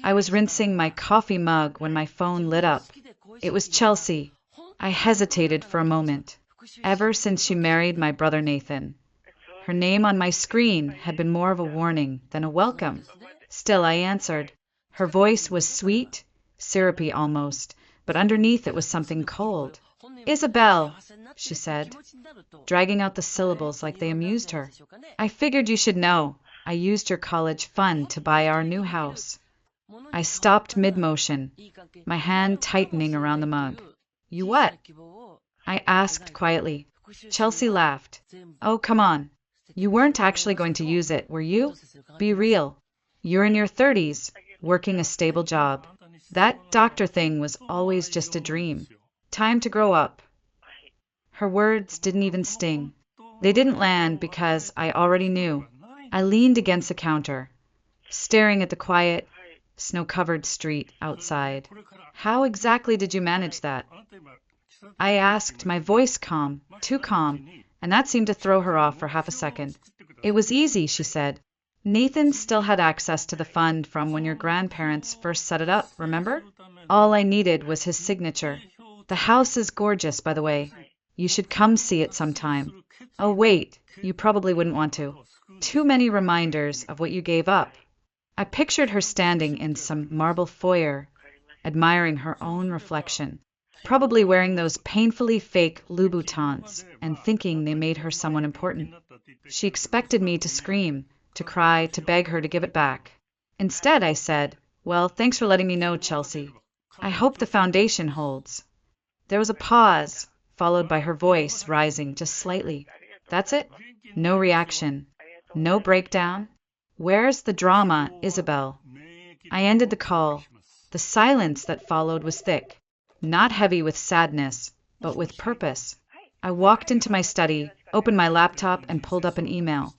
I was rinsing my coffee mug when my phone lit up. It was Chelsea. I hesitated for a moment. Ever since she married my brother Nathan, her name on my screen had been more of a warning than a welcome. Still, I answered. Her voice was sweet, syrupy almost, but underneath it was something cold. Isabel, she said, dragging out the syllables like they amused her. I figured you should know. I used your college fund to buy our new house. I stopped mid-motion, my hand tightening around the mug. You what? I asked quietly. Chelsea laughed. Oh, come on. You weren't actually going to use it, were you? Be real. You're in your 30s, working a stable job. That doctor thing was always just a dream. Time to grow up. Her words didn't even sting. They didn't land because I already knew. I leaned against the counter, staring at the quiet, snow-covered street outside. How exactly did you manage that? I asked, my voice calm, too calm, and that seemed to throw her off for half a second. It was easy, she said. Nathan still had access to the fund from when your grandparents first set it up, remember? All I needed was his signature. The house is gorgeous, by the way. You should come see it sometime. Oh, wait, you probably wouldn't want to. Too many reminders of what you gave up. I pictured her standing in some marble foyer, admiring her own reflection, probably wearing those painfully fake Louboutins and thinking they made her someone important. She expected me to scream, to cry, to beg her to give it back. Instead, I said, well, thanks for letting me know, Chelsea. I hope the foundation holds. There was a pause, followed by her voice rising just slightly. That's it? No reaction. No breakdown. Where's the drama, Isabel? I ended the call. The silence that followed was thick, not heavy with sadness, but with purpose. I walked into my study, opened my laptop, and pulled up an email.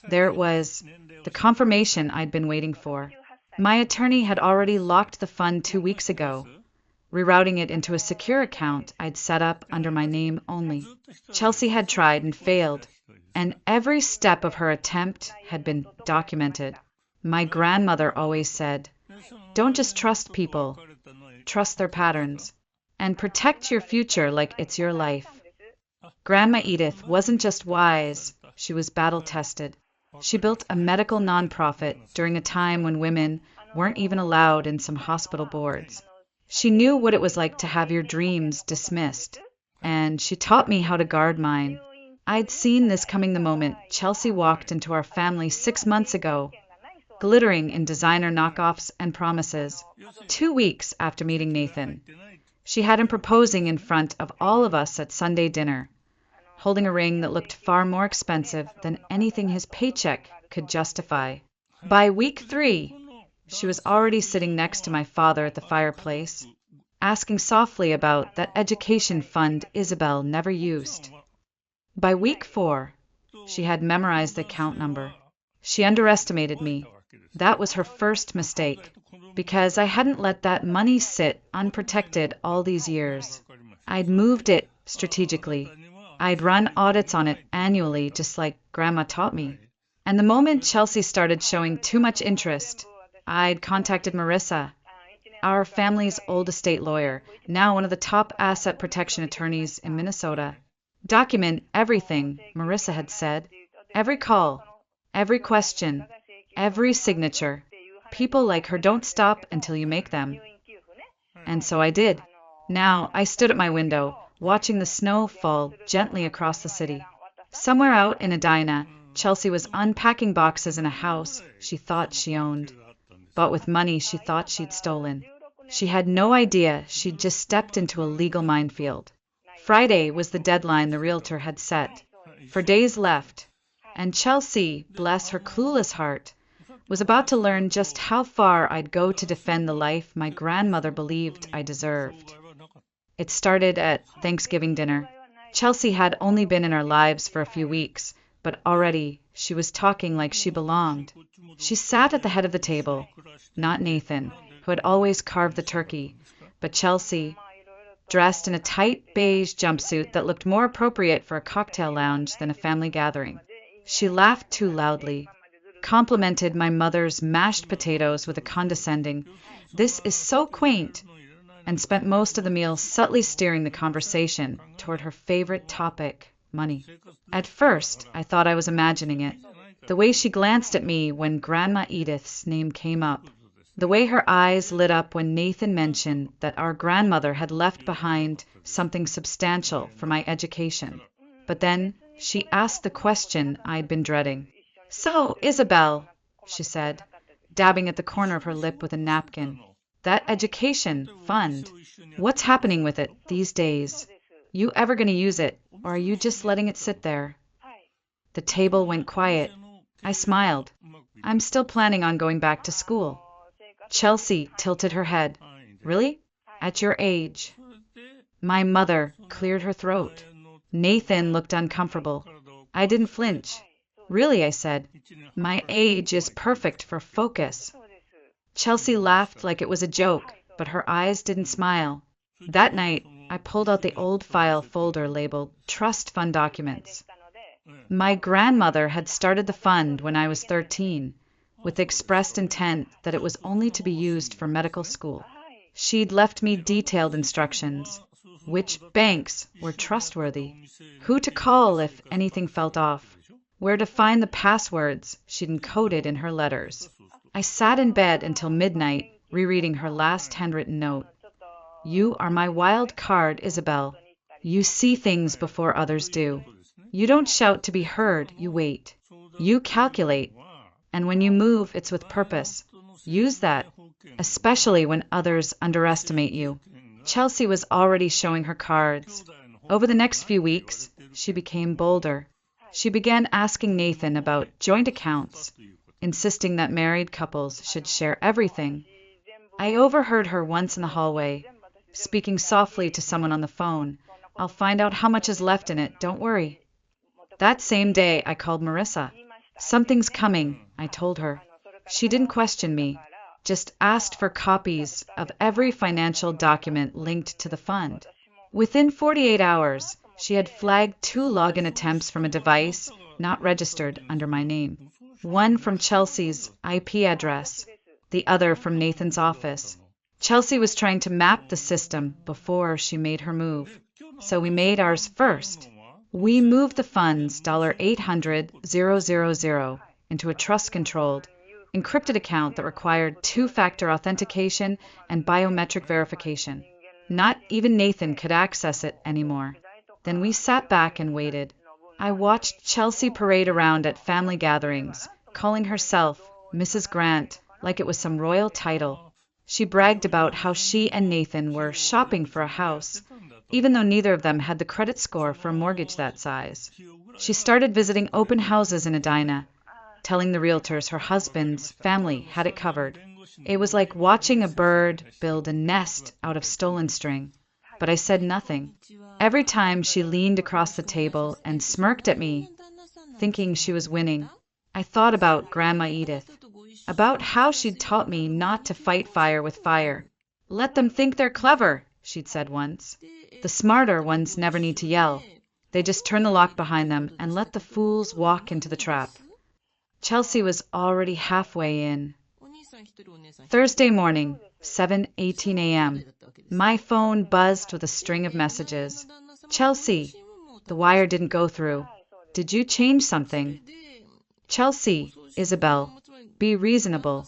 There it was, the confirmation I'd been waiting for. My attorney had already locked the fund 2 weeks ago, rerouting it into a secure account I'd set up under my name only. Chelsea had tried and failed, and every step of her attempt had been documented. My grandmother always said, don't just trust people, trust their patterns, and protect your future like it's your life. Grandma Edith wasn't just wise, she was battle-tested. She built a medical nonprofit during a time when women weren't even allowed in some hospital boards. She knew what it was like to have your dreams dismissed, and she taught me how to guard mine. I'd seen this coming the moment Chelsea walked into our family 6 months ago, glittering in designer knockoffs and promises. 2 weeks after meeting Nathan, she had him proposing in front of all of us at Sunday dinner, holding a ring that looked far more expensive than anything his paycheck could justify. By week 3, she was already sitting next to my father at the fireplace, asking softly about that education fund Isabel never used. By week 4, she had memorized the account number. She underestimated me. That was her first mistake, because I hadn't let that money sit unprotected all these years. I'd moved it strategically. I'd run audits on it annually, just like Grandma taught me. And the moment Chelsea started showing too much interest, I'd contacted Marissa, our family's old estate lawyer, now one of the top asset protection attorneys in Minnesota. Document everything, Marissa had said. Every call, every question, every signature. People like her don't stop until you make them. And so I did. Now I stood at my window, watching the snow fall gently across the city. Somewhere out in Edina, Chelsea was unpacking boxes in a house she thought she owned, bought with money she thought she'd stolen. She had no idea she'd just stepped into a legal minefield. Friday was the deadline the realtor had set. For days left, and Chelsea, bless her clueless heart, was about to learn just how far I'd go to defend the life my grandmother believed I deserved. It started at Thanksgiving dinner. Chelsea had only been in our lives for a few weeks, but already she was talking like she belonged. She sat at the head of the table, not Nathan, who had always carved the turkey, but Chelsea, dressed in a tight beige jumpsuit that looked more appropriate for a cocktail lounge than a family gathering. She laughed too loudly. complimented my mother's mashed potatoes with a condescending, "This is so quaint," and spent most of the meal subtly steering the conversation toward her favorite topic, money. At first, I thought I was imagining it. The way she glanced at me when Grandma Edith's name came up. The way her eyes lit up when Nathan mentioned that our grandmother had left behind something substantial for my education. But then she asked the question I'd been dreading. "So, Isabel," she said, dabbing at the corner of her lip with a napkin, "that education fund, what's happening with it these days? You ever going to use it, or are you just letting it sit there?" The table went quiet. I smiled. "I'm still planning on going back to school." Chelsea tilted her head. "Really? At your age?" My mother cleared her throat. Nathan looked uncomfortable. I didn't flinch. "Really," I said. "My age is perfect for focus." Chelsea laughed like it was a joke, but her eyes didn't smile. That night, I pulled out the old file folder labeled Trust Fund Documents. My grandmother had started the fund when I was 13, with the expressed intent that it was only to be used for medical school. She'd left me detailed instructions, which banks were trustworthy, who to call if anything felt off, where to find the passwords she'd encoded in her letters. I sat in bed until midnight, rereading her last handwritten note. "You are my wild card, Isabel. You see things before others do. You don't shout to be heard, you wait. You calculate. And when you move, it's with purpose. Use that, especially when others underestimate you." Chelsea was already showing her cards. Over the next few weeks, she became bolder. She began asking Nathan about joint accounts, insisting that married couples should share everything. I overheard her once in the hallway, speaking softly to someone on the phone. "I'll find out how much is left in it, don't worry." That same day, I called Marissa. "Something's coming," I told her. She didn't question me, just asked for copies of every financial document linked to the fund. Within 48 hours, she had flagged 2 login attempts from a device not registered under my name. One from Chelsea's IP address, the other from Nathan's office. Chelsea was trying to map the system before she made her move. So we made ours first. We moved the funds $800,000 into a trust-controlled, encrypted account that required 2-factor authentication and biometric verification. Not even Nathan could access it anymore. Then we sat back and waited. I watched Chelsea parade around at family gatherings, calling herself Mrs. Grant like it was some royal title. She bragged about how she and Nathan were shopping for a house, even though neither of them had the credit score for a mortgage that size. She started visiting open houses in Edina, telling the realtors her husband's family had it covered. It was like watching a bird build a nest out of stolen string. But I said nothing. Every time she leaned across the table and smirked at me, thinking she was winning, I thought about Grandma Edith, about how she'd taught me not to fight fire with fire. "Let them think they're clever," she'd said once. "The smarter ones never need to yell. They just turn the lock behind them and let the fools walk into the trap." Chelsea was already halfway in. Thursday morning, 7:18 a.m. My phone buzzed with a string of messages. "Chelsea, the wire didn't go through. Did you change something?" "Chelsea, Isabel, be reasonable."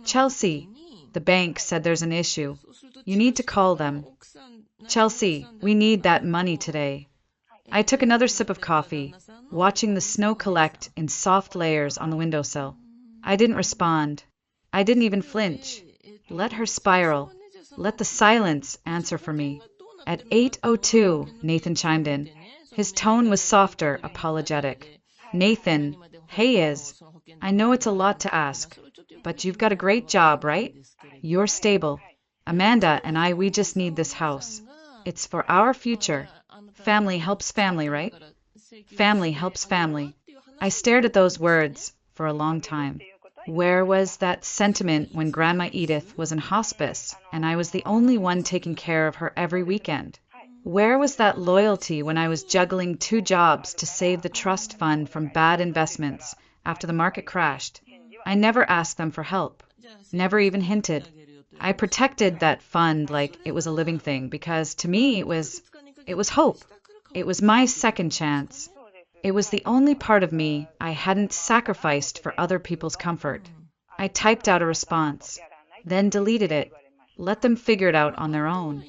"Chelsea, the bank said there's an issue. You need to call them." "Chelsea, we need that money today." I took another sip of coffee, watching the snow collect in soft layers on the windowsill. I didn't respond. I didn't even flinch. Let her spiral. Let the silence answer for me. At 8:02, Nathan chimed in. His tone was softer, apologetic. "Nathan, hey I know it's a lot to ask, but you've got a great job, right? You're stable. Amanda and I, we just need this house. It's for our future. Family helps family, right? Family helps family." I stared at those words for a long time. Where was that sentiment when Grandma Edith was in hospice and I was the only one taking care of her every weekend? Where was that loyalty when I was juggling 2 jobs to save the trust fund from bad investments after the market crashed. I never asked them for help, never even hinted. I protected that fund like it was a living thing because to me it was hope. It was my second chance. It was the only part of me I hadn't sacrificed for other people's comfort. I typed out a response, then deleted it. Let them figure it out on their own.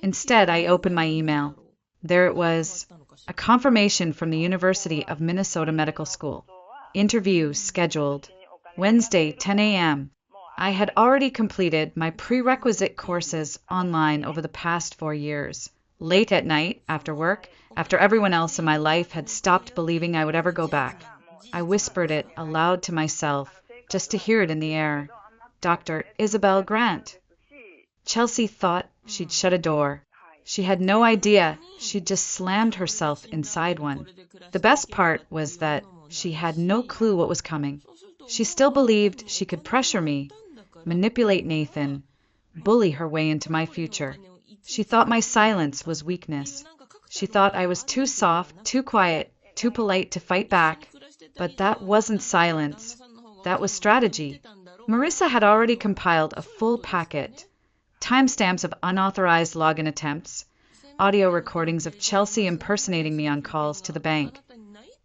Instead, I opened my email. There it was, a confirmation from the University of Minnesota Medical School. Interview scheduled. Wednesday, 10 a.m. I had already completed my prerequisite courses online over the past 4 years. Late at night, after work, after everyone else in my life had stopped believing I would ever go back, I whispered it aloud to myself, just to hear it in the air. Dr. Isabel Grant. Chelsea thought she'd shut a door. She had no idea she'd just slammed herself inside one. The best part was that she had no clue what was coming. She still believed she could pressure me, manipulate Nathan, bully her way into my future. She thought my silence was weakness. She thought I was too soft, too quiet, too polite to fight back. But that wasn't silence. That was strategy. Marissa had already compiled a full packet. Timestamps of unauthorized login attempts, audio recordings of Chelsea impersonating me on calls to the bank,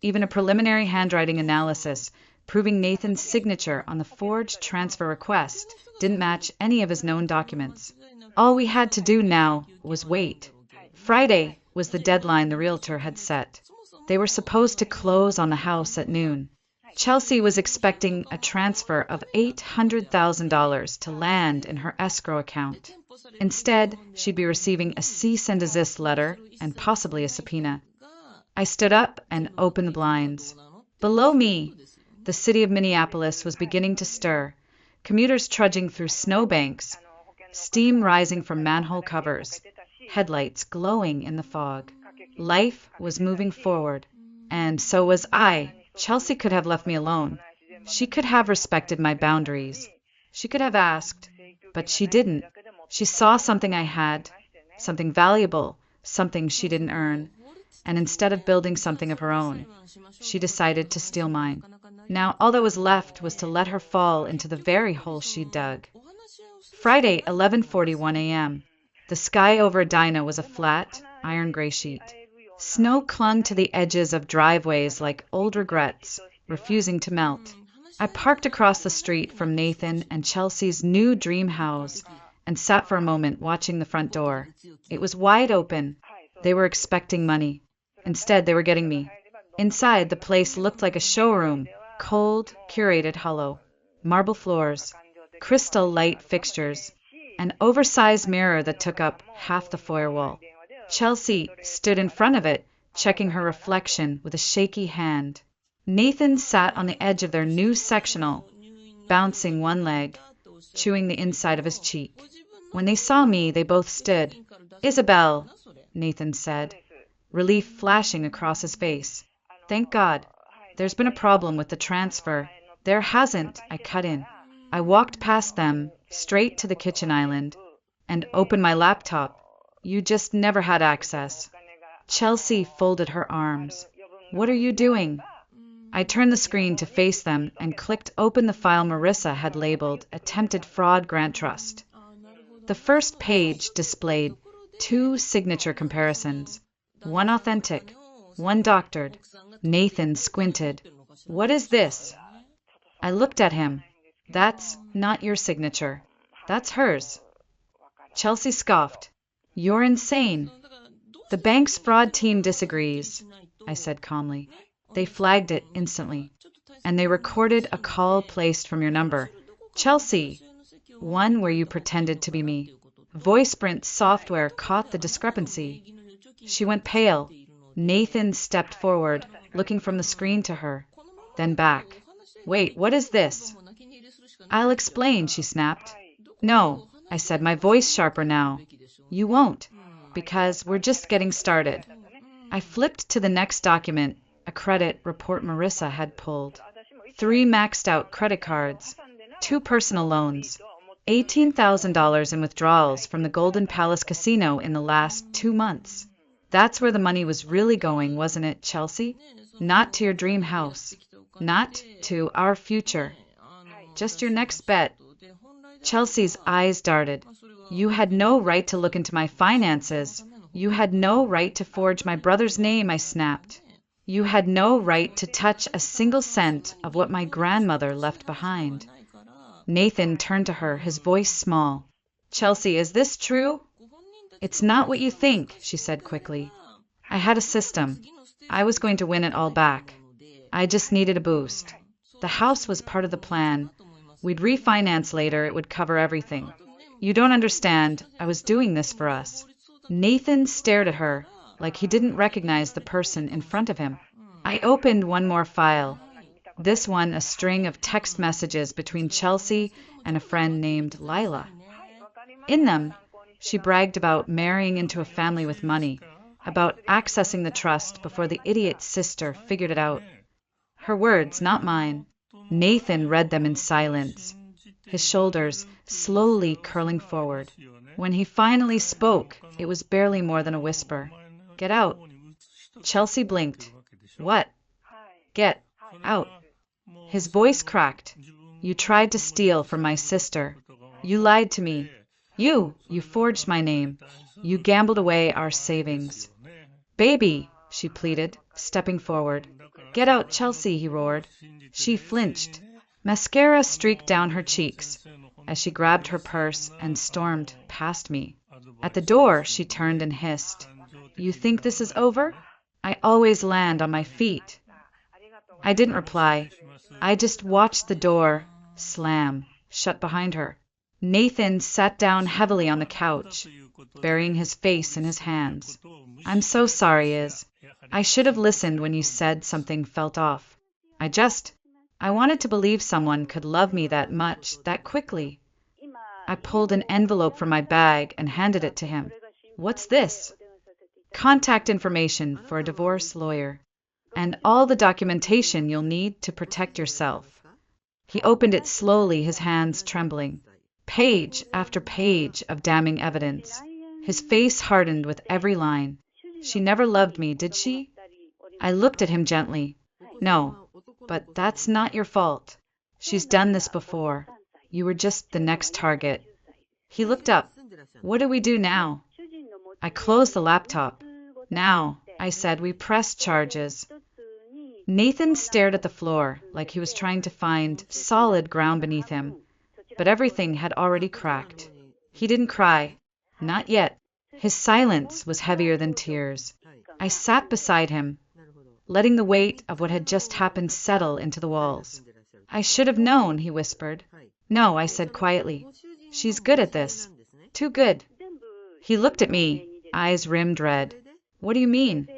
even a preliminary handwriting analysis proving Nathan's signature on the forged transfer request didn't match any of his known documents. All we had to do now was wait. Friday was the deadline the realtor had set. They were supposed to close on the house at noon. Chelsea was expecting a transfer of $800,000 to land in her escrow account. Instead, she'd be receiving a cease and desist letter and possibly a subpoena. I stood up and opened the blinds. Below me, the city of Minneapolis was beginning to stir, commuters trudging through snowbanks, steam rising from manhole covers, headlights glowing in the fog. Life was moving forward, and so was I. Chelsea could have left me alone. She could have respected my boundaries. She could have asked, but she didn't. She saw something I had, something valuable, something she didn't earn, and instead of building something of her own, she decided to steal mine. Now all that was left was to let her fall into the very hole she dug. Friday, 11:41 a.m. The sky over Edina was a flat, iron gray sheet. Snow clung to the edges of driveways like old regrets, refusing to melt. I parked across the street from Nathan and Chelsea's new dream house and sat for a moment watching the front door. It was wide open. They were expecting money. Instead, they were getting me. Inside, the place looked like a showroom, cold, curated hollow. Marble floors, crystal light fixtures, an oversized mirror that took up half the foyer wall. Chelsea stood in front of it, checking her reflection with a shaky hand. Nathan sat on the edge of their new sectional, bouncing one leg, chewing the inside of his cheek. When they saw me, they both stood. "Isabel," Nathan said, relief flashing across his face. "Thank God. There's been a problem with the transfer." "There hasn't," I cut in. I walked past them, straight to the kitchen island, and opened my laptop. You just never had access. Chelsea folded her arms. "What are you doing?" I turned the screen to face them and clicked open the file Marissa had labeled Attempted Fraud Grant Trust. The first page displayed 2 signature comparisons, one authentic, one doctored. Nathan squinted. "What is this?" I looked at him. "That's not your signature. That's hers." Chelsea scoffed. "You're insane." "The bank's fraud team disagrees," I said calmly. "They flagged it instantly. And they recorded a call placed from your number. Chelsea, one where you pretended to be me. VoicePrint software caught the discrepancy." She went pale. Nathan stepped forward, looking from the screen to her, then back. "Wait, what is this?" "I'll explain," she snapped. "No," I said, my voice sharper now. "You won't, because we're just getting started." I flipped to the next document, a credit report Marissa had pulled. 3 maxed-out credit cards, 2 personal loans, $18,000 in withdrawals from the Golden Palace Casino in the last 2 months. That's where the money was really going, wasn't it, Chelsea? Not to your dream house. Not to our future. Just your next bet. Chelsea's eyes darted. You had no right to look into my finances. You had no right to forge my brother's name, I snapped. You had no right to touch a single cent of what my grandmother left behind. Nathan turned to her, his voice small. Chelsea, is this true? It's not what you think, she said quickly. I had a system. I was going to win it all back. I just needed a boost. The house was part of the plan. We'd refinance later, it would cover everything. You don't understand, I was doing this for us. Nathan stared at her, like he didn't recognize the person in front of him. I opened one more file. This one, a string of text messages between Chelsea and a friend named Lila. In them, she bragged about marrying into a family with money, about accessing the trust before the idiot's sister figured it out. Her words, not mine. Nathan read them in silence, his shoulders slowly curling forward. When he finally spoke, it was barely more than a whisper. Get out. Chelsea blinked. What? Get out. His voice cracked. You tried to steal from my sister. You lied to me. You forged my name. You gambled away our savings. Baby, she pleaded, stepping forward. Get out, Chelsea, he roared. She flinched. Mascara streaked down her cheeks as she grabbed her purse and stormed past me. At the door, she turned and hissed. You think this is over? I always land on my feet. I didn't reply. I just watched the door slam shut behind her. Nathan sat down heavily on the couch, burying his face in his hands. I'm so sorry, Iz. I should have listened when you said something felt off. I wanted to believe someone could love me that much, that quickly. I pulled an envelope from my bag and handed it to him. What's this? Contact information for a divorce lawyer, and all the documentation you'll need to protect yourself. He opened it slowly, his hands trembling. Page after page of damning evidence. His face hardened with every line. She never loved me, did she? I looked at him gently. No, but that's not your fault. She's done this before. You were just the next target. He looked up. What do we do now? I closed the laptop. Now, I said, we press charges. Nathan stared at the floor like he was trying to find solid ground beneath him, but everything had already cracked. He didn't cry. Not yet. His silence was heavier than tears. I sat beside him, letting the weight of what had just happened settle into the walls. I should have known, he whispered. No, I said quietly. She's good at this. Too good. He looked at me, eyes rimmed red. What do you mean?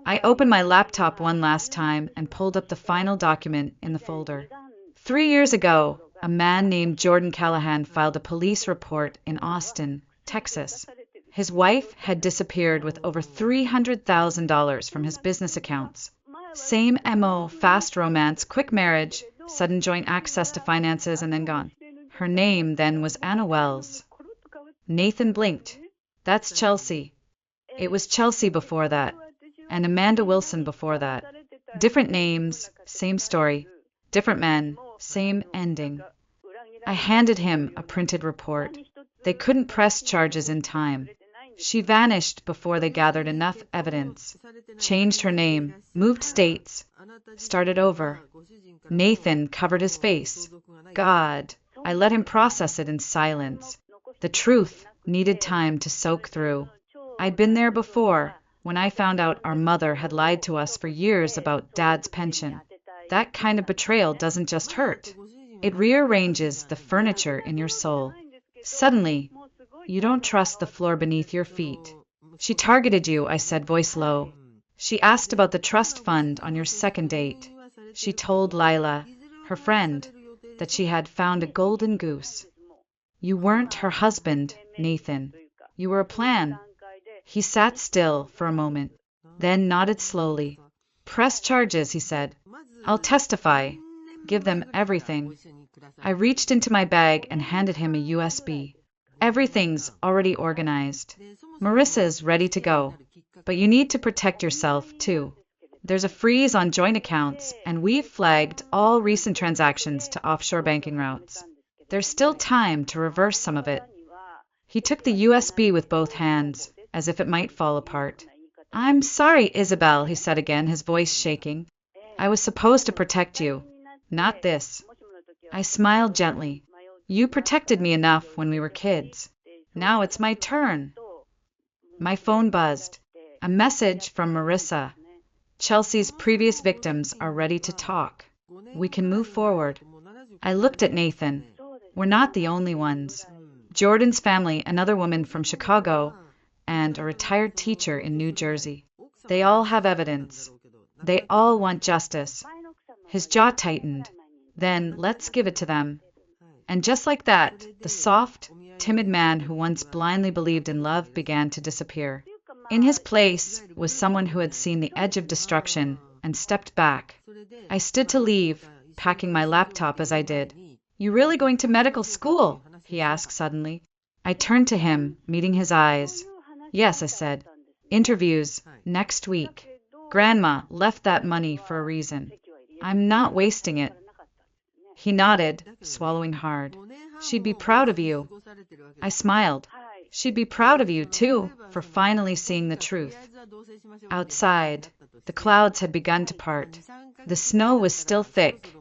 I opened my laptop one last time and pulled up the final document in the folder. 3 years ago, a man named Jordan Callahan filed a police report in Austin, Texas. His wife had disappeared with over $300,000 from his business accounts. Same MO, fast romance, quick marriage, sudden joint access to finances, and then gone. Her name then was Anna Wells. Nathan blinked. That's Chelsea. It was Chelsea before that, and Amanda Wilson before that. Different names, same story. Different men, same ending. I handed him a printed report. They couldn't press charges in time. She vanished before they gathered enough evidence, changed her name, moved states, started over. Nathan covered his face. God, I let him process it in silence. The truth needed time to soak through. I'd been there before, when I found out our mother had lied to us for years about Dad's pension. That kind of betrayal doesn't just hurt. It rearranges the furniture in your soul. Suddenly, you don't trust the floor beneath your feet. She targeted you, I said, voice low. She asked about the trust fund on your second date. She told Lila, her friend, that she had found a golden goose. You weren't her husband, Nathan. You were a plan. He sat still for a moment, then nodded slowly. Press charges, he said. I'll testify. Give them everything. I reached into my bag and handed him a USB. Everything's already organized. Marissa's ready to go. But you need to protect yourself, too. There's a freeze on joint accounts, and we've flagged all recent transactions to offshore banking routes. There's still time to reverse some of it. He took the USB with both hands, as if it might fall apart. I'm sorry, Isabel, he said again, his voice shaking. I was supposed to protect you. Not this. I smiled gently. You protected me enough when we were kids. Now it's my turn. My phone buzzed. A message from Marissa. Chelsea's previous victims are ready to talk. We can move forward. I looked at Nathan. We're not the only ones. Jordan's family, another woman from Chicago, and a retired teacher in New Jersey. They all have evidence. They all want justice. His jaw tightened. Then let's give it to them. And just like that, the soft, timid man who once blindly believed in love began to disappear. In his place was someone who had seen the edge of destruction and stepped back. I stood to leave, packing my laptop as I did. You really going to medical school? He asked suddenly. I turned to him, meeting his eyes. Yes, I said. Interviews, next week. Grandma left that money for a reason. I'm not wasting it. He nodded, swallowing hard. She'd be proud of you. I smiled. She'd be proud of you, too, for finally seeing the truth. Outside, the clouds had begun to part. The snow was still thick,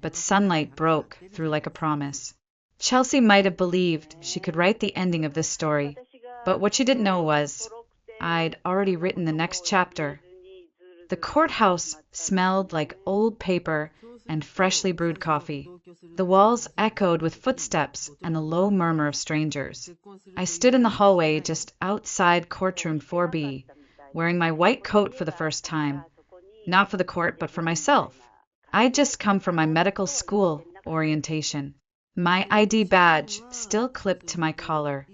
but sunlight broke through like a promise. Chelsea might have believed she could write the ending of this story, but what she didn't know was I'd already written the next chapter. The courthouse smelled like old paper and freshly brewed coffee. The walls echoed with footsteps and the low murmur of strangers. I stood in the hallway just outside courtroom 4B, wearing my white coat for the first time. Not for the court, but for myself. I'd just come from my medical school orientation. My ID badge still clipped to my collar.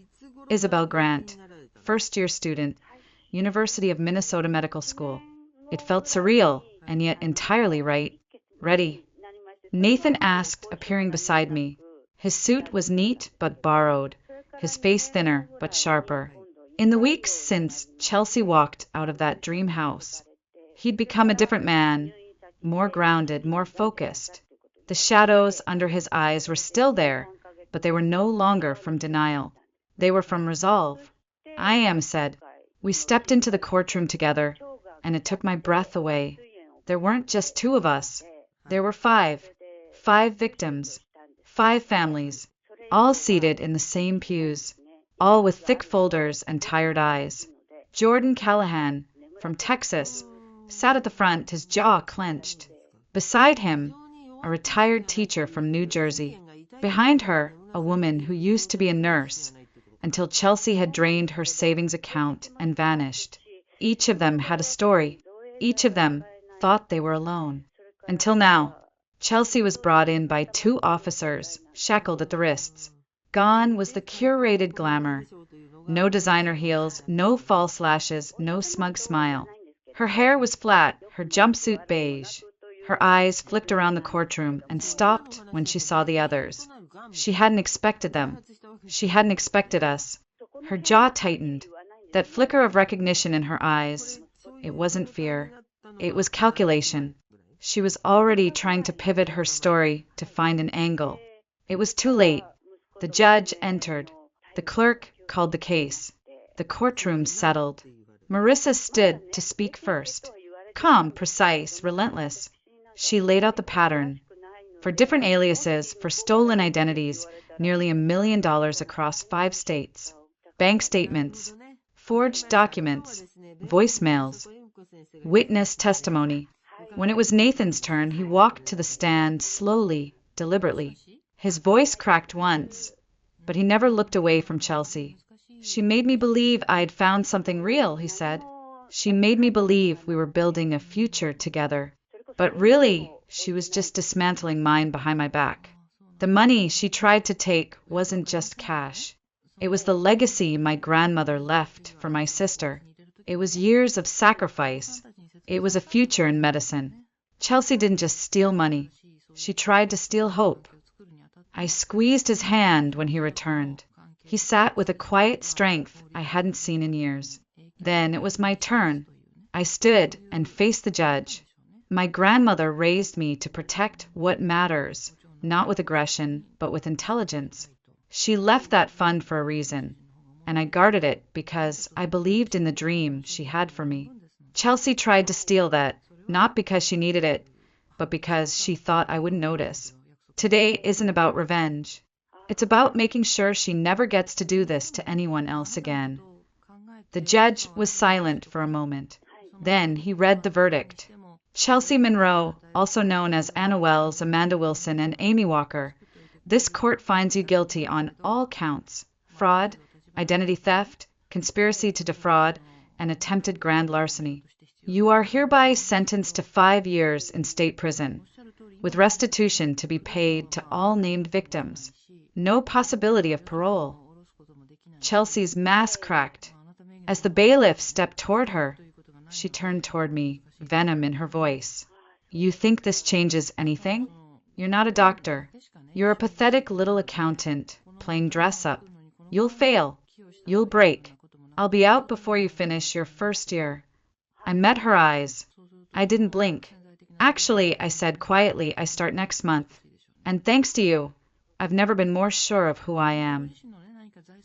Isabel Grant, first-year student, University of Minnesota Medical School. It felt surreal, and yet entirely right. Ready? Nathan asked, appearing beside me. His suit was neat but borrowed, his face thinner but sharper. In the weeks since Chelsea walked out of that dream house, he'd become a different man, more grounded, more focused. The shadows under his eyes were still there, but they were no longer from denial. They were from resolve. I am said. We stepped into the courtroom together, and it took my breath away. There weren't just two of us. There were five. 5 victims. 5 families. All seated in the same pews. All with thick folders and tired eyes. Jordan Callahan, from Texas, sat at the front, his jaw clenched. Beside him, a retired teacher from New Jersey. Behind her, a woman who used to be a nurse, until Chelsea had drained her savings account and vanished. Each of them had a story. Each of them thought they were alone. Until now, Chelsea was brought in by 2 officers, shackled at the wrists. Gone was the curated glamour. No designer heels, no false lashes, no smug smile. Her hair was flat, her jumpsuit beige. Her eyes flicked around the courtroom and stopped when she saw the others. She hadn't expected them. She hadn't expected us. Her jaw tightened. That flicker of recognition in her eyes. It wasn't fear. It was calculation. She was already trying to pivot her story to find an angle. It was too late. The judge entered. The clerk called the case. The courtroom settled. Marissa stood to speak first. Calm, precise, relentless. She laid out the pattern. For different aliases, for stolen identities, nearly $1 million across 5 states. Bank statements, forged documents, voicemails, witness testimony. When it was Nathan's turn, he walked to the stand slowly, deliberately. His voice cracked once, but he never looked away from Chelsea. She made me believe I'd found something real, he said. She made me believe we were building a future together. But really, she was just dismantling mine behind my back. The money she tried to take wasn't just cash. It was the legacy my grandmother left for my sister. It was years of sacrifice. It was a future in medicine. Chelsea didn't just steal money. She tried to steal hope. I squeezed his hand when he returned. He sat with a quiet strength I hadn't seen in years. Then it was my turn. I stood and faced the judge. My grandmother raised me to protect what matters, not with aggression, but with intelligence. She left that fund for a reason, and I guarded it because I believed in the dream she had for me. Chelsea tried to steal that, not because she needed it, but because she thought I wouldn't notice. Today isn't about revenge. It's about making sure she never gets to do this to anyone else again. The judge was silent for a moment. Then he read the verdict. Chelsea Monroe, also known as Anna Wells, Amanda Wilson, and Amy Walker, this court finds you guilty on all counts: fraud, identity theft, conspiracy to defraud, and attempted grand larceny. You are hereby sentenced to 5 years in state prison, with restitution to be paid to all named victims. No possibility of parole. Chelsea's mask cracked. As the bailiff stepped toward her, she turned toward me, venom in her voice. You think this changes anything? You're not a doctor. You're a pathetic little accountant playing dress-up. You'll fail. You'll break. I'll be out before you finish your first year. I met her eyes. I didn't blink. Actually, I said quietly, I start next month. And thanks to you, I've never been more sure of who I am.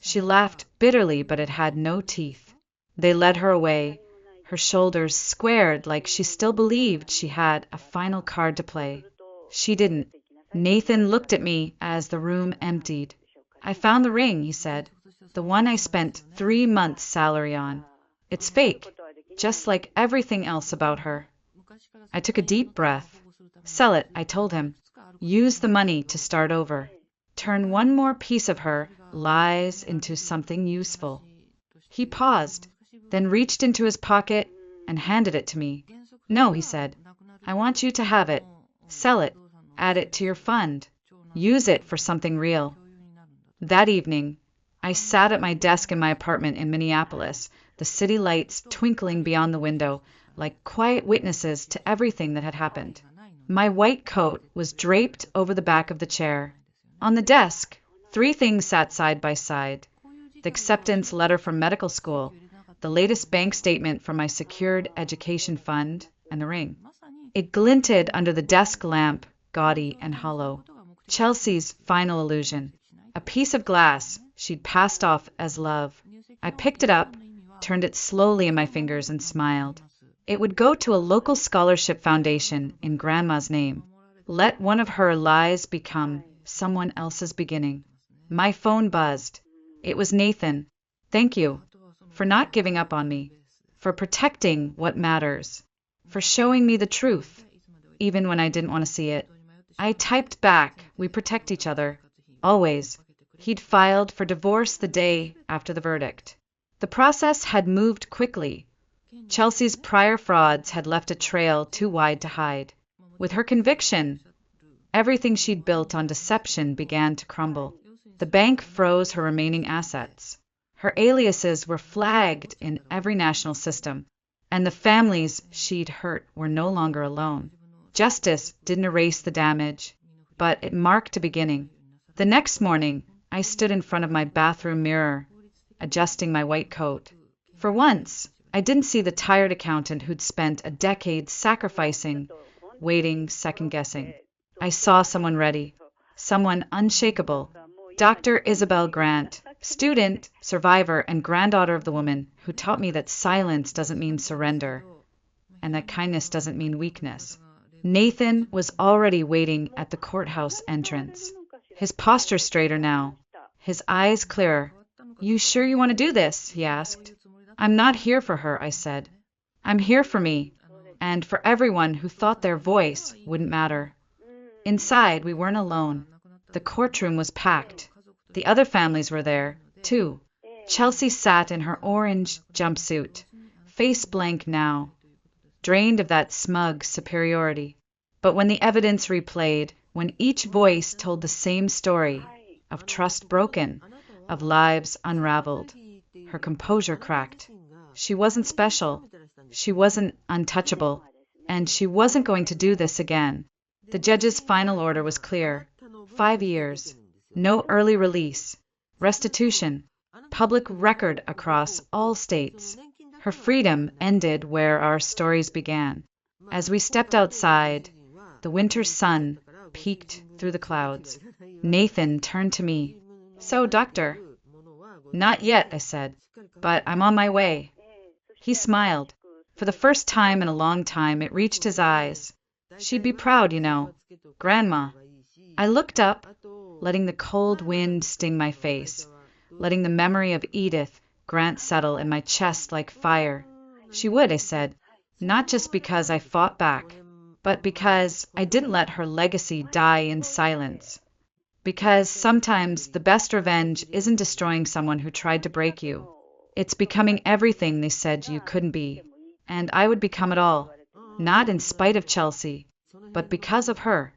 She laughed bitterly, but it had no teeth. They led her away, her shoulders squared like she still believed she had a final card to play. She didn't. Nathan looked at me as the room emptied. I found the ring, he said. The one I spent 3 months' salary on. It's fake, just like everything else about her. I took a deep breath. Sell it, I told him. Use the money to start over. Turn one more piece of her lies into something useful. He paused, then reached into his pocket and handed it to me. No, he said. I want you to have it. Sell it. Add it to your fund. Use it for something real. That evening, I sat at my desk in my apartment in Minneapolis, the city lights twinkling beyond the window like quiet witnesses to everything that had happened. My white coat was draped over the back of the chair. On the desk, 3 things sat side by side: the acceptance letter from medical school, the latest bank statement from my secured education fund, and the ring. It glinted under the desk lamp, gaudy and hollow. Chelsea's final illusion. A piece of glass she'd passed off as love. I picked it up, turned it slowly in my fingers, and smiled. It would go to a local scholarship foundation in Grandma's name. Let one of her lies become someone else's beginning. My phone buzzed. It was Nathan. Thank you for not giving up on me, for protecting what matters, for showing me the truth, even when I didn't want to see it. I typed back, we protect each other. Always. He'd filed for divorce the day after the verdict. The process had moved quickly. Chelsea's prior frauds had left a trail too wide to hide. With her conviction, everything she'd built on deception began to crumble. The bank froze her remaining assets. Her aliases were flagged in every national system, and the families she'd hurt were no longer alone. Justice didn't erase the damage, but it marked a beginning. The next morning, I stood in front of my bathroom mirror, adjusting my white coat. For once, I didn't see the tired accountant who'd spent a decade sacrificing, waiting, second-guessing. I saw someone ready, someone unshakable. Dr. Isabel Grant, student, survivor, and granddaughter of the woman who taught me that silence doesn't mean surrender, and that kindness doesn't mean weakness. Nathan was already waiting at the courthouse entrance. His posture straighter now, his eyes clearer. You sure you want to do this? He asked. I'm not here for her, I said. I'm here for me, and for everyone who thought their voice wouldn't matter. Inside, we weren't alone. The courtroom was packed. The other families were there, too. Chelsea sat in her orange jumpsuit, face blank now, drained of that smug superiority. But when the evidence replayed, when each voice told the same story, of trust broken, of lives unraveled, her composure cracked. She wasn't special, she wasn't untouchable, and she wasn't going to do this again. The judge's final order was clear: 5 years, no early release, restitution, public record across all states. Her freedom ended where our stories began. As we stepped outside, the winter sun peeked through the clouds. Nathan turned to me. "So, doctor?" "Not yet," I said, "but I'm on my way." He smiled. For the first time in a long time, it reached his eyes. She'd be proud, you know. Grandma. I looked up, letting the cold wind sting my face, letting the memory of Edith Grant settle in my chest like fire. She would, I said, not just because I fought back, but because I didn't let her legacy die in silence. Because sometimes the best revenge isn't destroying someone who tried to break you. It's becoming everything they said you couldn't be. And I would become it all. Not in spite of Chelsea, but because of her.